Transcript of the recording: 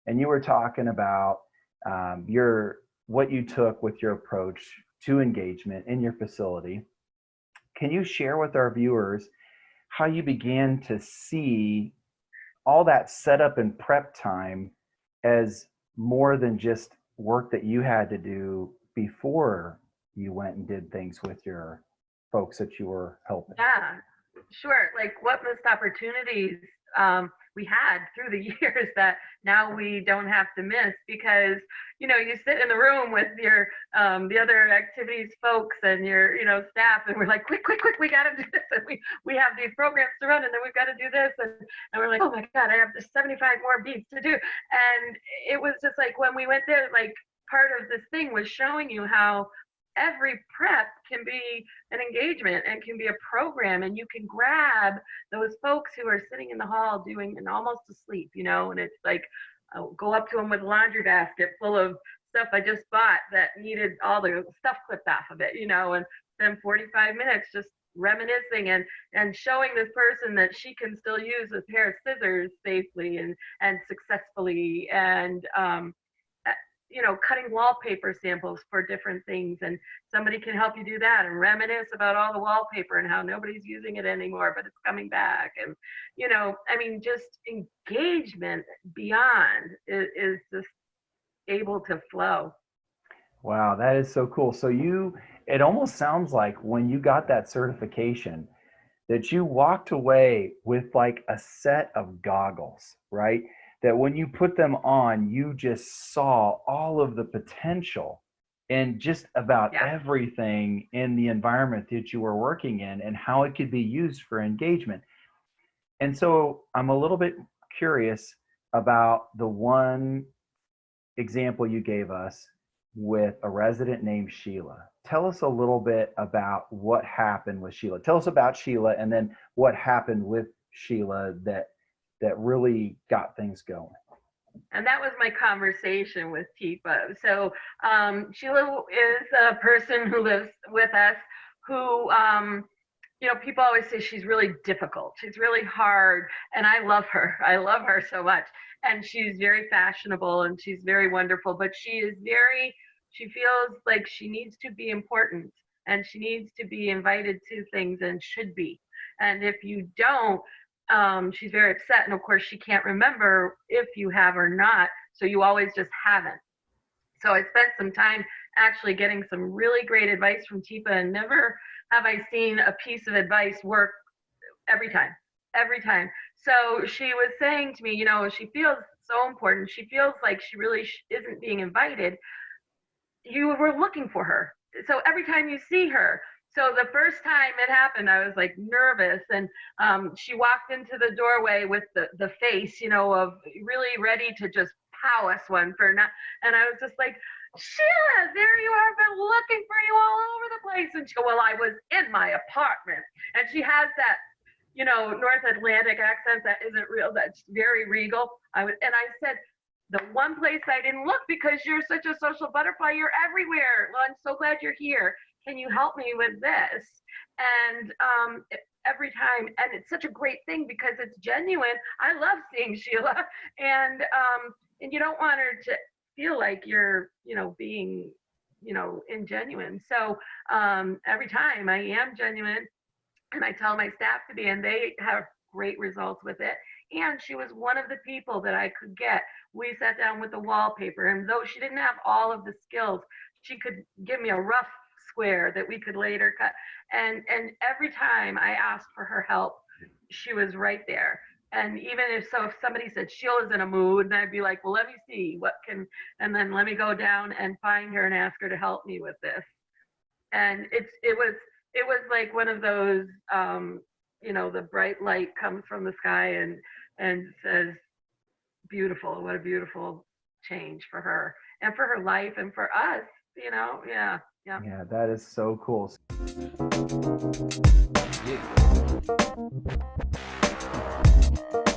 And you were talking about what you took with your approach to engagement in your facility. Can you share with our viewers how you began to see all that setup and prep time as more than just work that you had to do before you went and did things with your folks that you were helping? Yeah, sure. Like what missed opportunities we had through the years that now we don't have to miss, because you sit in the room with your the other activities folks and your staff, and we're like, quick, we got to do this, and we have these programs to run, and then we've got to do this, and we're like, oh my god, I have 75 more beats to do. And it was just like, when we went there, like, part of this thing was showing you how every prep can be an engagement and can be a program, and you can grab those folks who are sitting in the hall doing and almost asleep, and it's like, I'll go up to them with a laundry basket full of stuff I just bought that needed all the stuff clipped off of it, and spend 45 minutes just reminiscing and showing this person that she can still use a pair of scissors safely and successfully, and cutting wallpaper samples for different things, and somebody can help you do that and reminisce about all the wallpaper and how nobody's using it anymore, but it's coming back. And just engagement beyond is just able to flow. Wow, that is so cool. So it almost sounds like when you got that certification that you walked away with like a set of goggles, right? That when you put them on, you just saw all of the potential in just about everything in the environment that you were working in and how it could be used for engagement. And so I'm a little bit curious about the one example you gave us with a resident named Sheila. Tell us a little bit about what happened with Sheila. Tell us about Sheila, and then what happened with Sheila that really got things going. And that was my conversation with Tifa. So Sheila is a person who lives with us who, people always say she's really difficult. She's really hard. And I love her. I love her so much. And she's very fashionable and she's very wonderful, but she feels like she needs to be important and she needs to be invited to things and should be. And if you don't, she's very upset, and of course she can't remember if you have or not, so you always just haven't. So I spent some time actually getting some really great advice from Tifa, and never have I seen a piece of advice work every time. So she was saying to me, she feels so important, she feels like she really isn't being invited. You were looking for her, so every time you see her. So the first time it happened, I was like nervous, and she walked into the doorway with the face, of really ready to just pow us one for not. And I was just like, Sheila, there you are, I've been looking for you all over the place. And she goes, well, I was in my apartment. And she has that, North Atlantic accent that isn't real, that's very regal. And I said, the one place I didn't look, because you're such a social butterfly, you're everywhere. Well, I'm so glad you're here. Can you help me with this? And every time, and it's such a great thing because it's genuine. I love seeing Sheila, and you don't want her to feel like you're, being, ingenuine. So every time I am genuine, and I tell my staff to be, and they have great results with it. And she was one of the people that I could get. We sat down with the wallpaper, and though she didn't have all of the skills, she could give me a rough square that we could later cut. And every time I asked for her help, she was right there. And even if somebody said Sheila's in a mood, and I'd be like, well, let me see and then let me go down and find her and ask her to help me with this. And it was like one of those, the bright light comes from the sky and says, beautiful, what a beautiful change for her and for her life and for us, yeah. Yeah, that is so cool. Yeah.